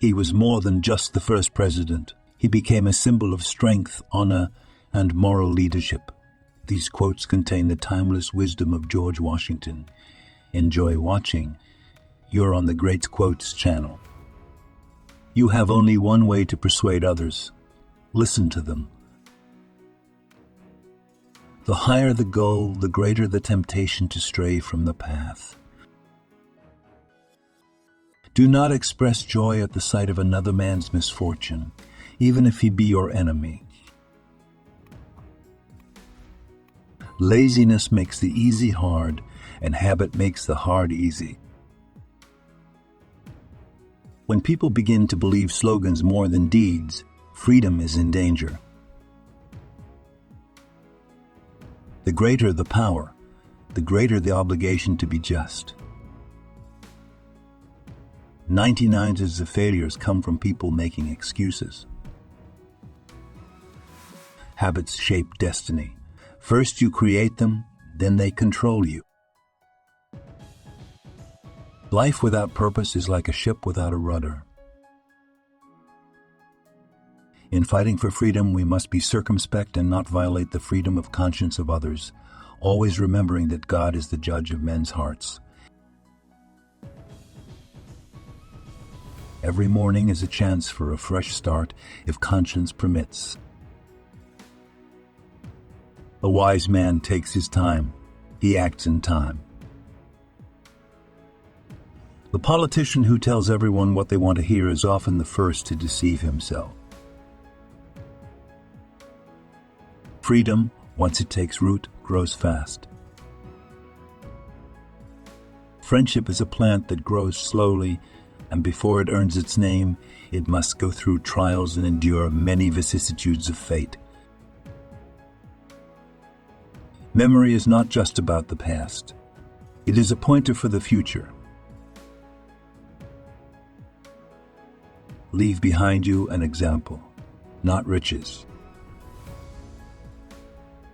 He was more than just the first president. He became a symbol of strength, honor, and moral leadership. These quotes contain the timeless wisdom of George Washington. Enjoy watching. You're on the Great Quotes channel. You have only one way to persuade others. Listen to them. The higher the goal, the greater the temptation to stray from the path. Do not express joy at the sight of another man's misfortune, even if he be your enemy. Laziness makes the easy hard, and habit makes the hard easy. When people begin to believe slogans more than deeds, freedom is in danger. The greater the power, the greater the obligation to be just. 99% of failures come from people making excuses. Habits shape destiny. First you create them, then they control you. Life without purpose is like a ship without a rudder. In fighting for freedom, we must be circumspect and not violate the freedom of conscience of others, always remembering that God is the judge of men's hearts. Every morning is a chance for a fresh start if conscience permits. A wise man takes his time. He acts in time. The politician who tells everyone what they want to hear is often the first to deceive himself. Freedom, once it takes root, grows fast. Friendship is a plant that grows slowly, and before it earns its name, it must go through trials and endure many vicissitudes of fate. Memory is not just about the past. It is a pointer for the future. Leave behind you an example, not riches.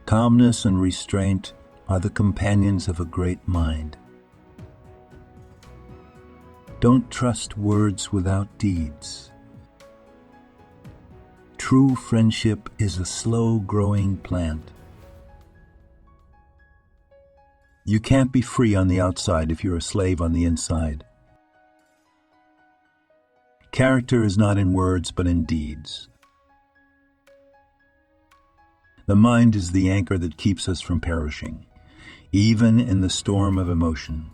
Calmness and restraint are the companions of a great mind. Don't trust words without deeds. True friendship is a slow-growing plant. You can't be free on the outside if you're a slave on the inside. Character is not in words but in deeds. The mind is the anchor that keeps us from perishing, even in the storm of emotion.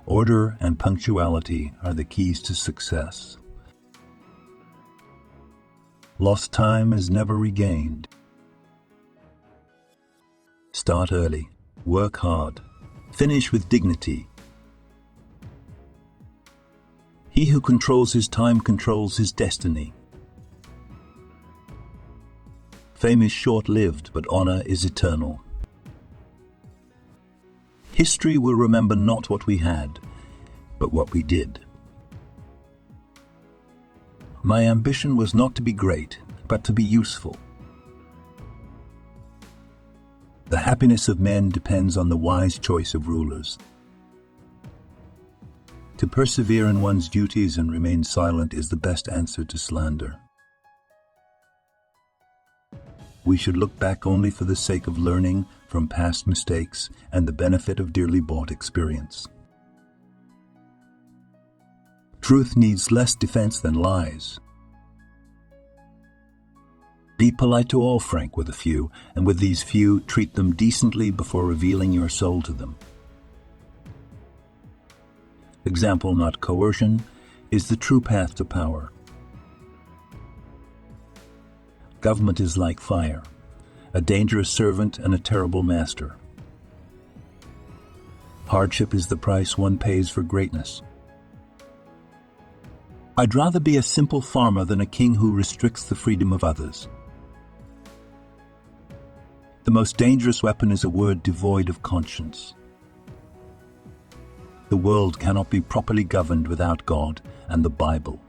Order and punctuality are the keys to success. Lost time is never regained. Start early, work hard, finish with dignity. He who controls his time controls his destiny. Fame is short-lived, but honor is eternal. History will remember not what we had, but what we did. My ambition was not to be great, but to be useful. The happiness of men depends on the wise choice of rulers. To persevere in one's duties and remain silent is the best answer to slander. We should look back only for the sake of learning from past mistakes and the benefit of dearly bought experience. Truth needs less defense than lies. Be polite to all, frank with a few, and with these few, treat them decently before revealing your soul to them. Example, not coercion, is the true path to power. Government is like fire, a dangerous servant and a terrible master. Hardship is the price one pays for greatness. I'd rather be a simple farmer than a king who restricts the freedom of others. The most dangerous weapon is a word devoid of conscience. The world cannot be properly governed without God and the Bible.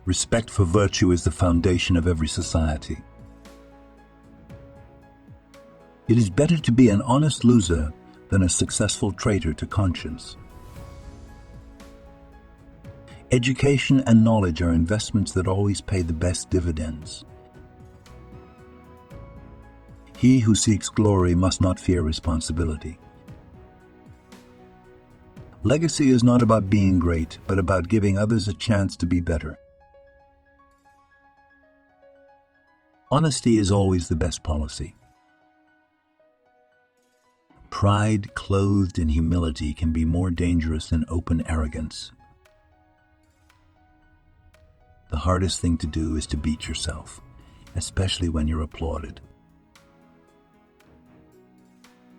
Respect for virtue is the foundation of every society. It is better to be an honest loser than a successful traitor to conscience. Education and knowledge are investments that always pay the best dividends. He who seeks glory must not fear responsibility. Legacy is not about being great, but about giving others a chance to be better. Honesty is always the best policy. Pride clothed in humility can be more dangerous than open arrogance. The hardest thing to do is to beat yourself, especially when you're applauded.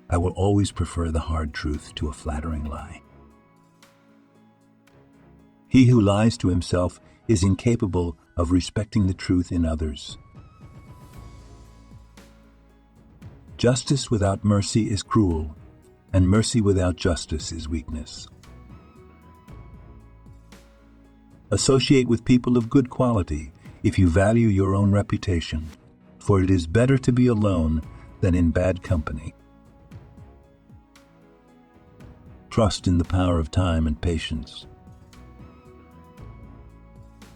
I will always prefer the hard truth to a flattering lie. He who lies to himself is incapable of respecting the truth in others. Justice without mercy is cruel, and mercy without justice is weakness. Associate with people of good quality if you value your own reputation, for it is better to be alone than in bad company. Trust in the power of time and patience.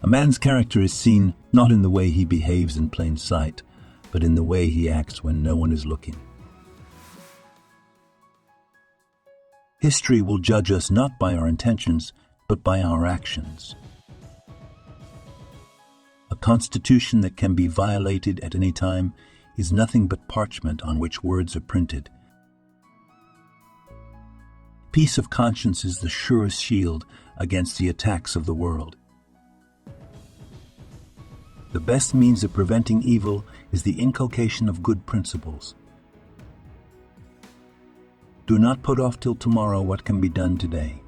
A man's character is seen not in the way he behaves in plain sight, but in the way he acts when no one is looking. History will judge us not by our intentions, but by our actions. A constitution that can be violated at any time is nothing but parchment on which words are printed. Peace of conscience is the surest shield against the attacks of the world. The best means of preventing evil is the inculcation of good principles. Do not put off till tomorrow what can be done today.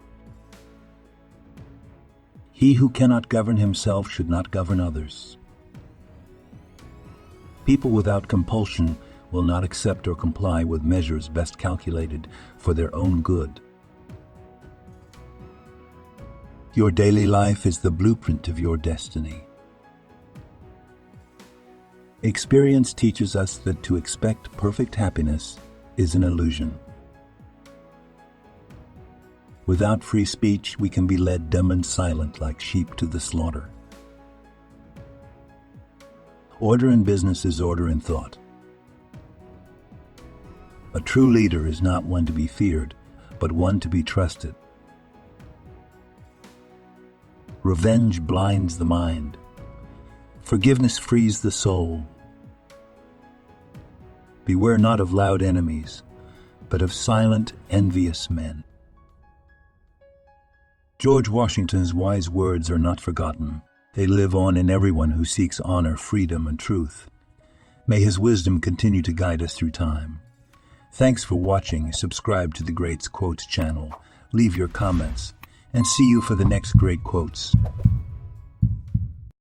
He who cannot govern himself should not govern others. People without compulsion will not accept or comply with measures best calculated for their own good. Your daily life is the blueprint of your destiny. Experience teaches us that to expect perfect happiness is an illusion. Without free speech, we can be led dumb and silent like sheep to the slaughter. Order in business is order in thought. A true leader is not one to be feared, but one to be trusted. Revenge blinds the mind. Forgiveness frees the soul. Beware not of loud enemies, but of silent, envious men. George Washington's wise words are not forgotten. They live on in everyone who seeks honor, freedom, and truth. May his wisdom continue to guide us through time. Thanks for watching. Subscribe to the Greats Quotes channel. Leave your comments, and see you for the next Great Quotes.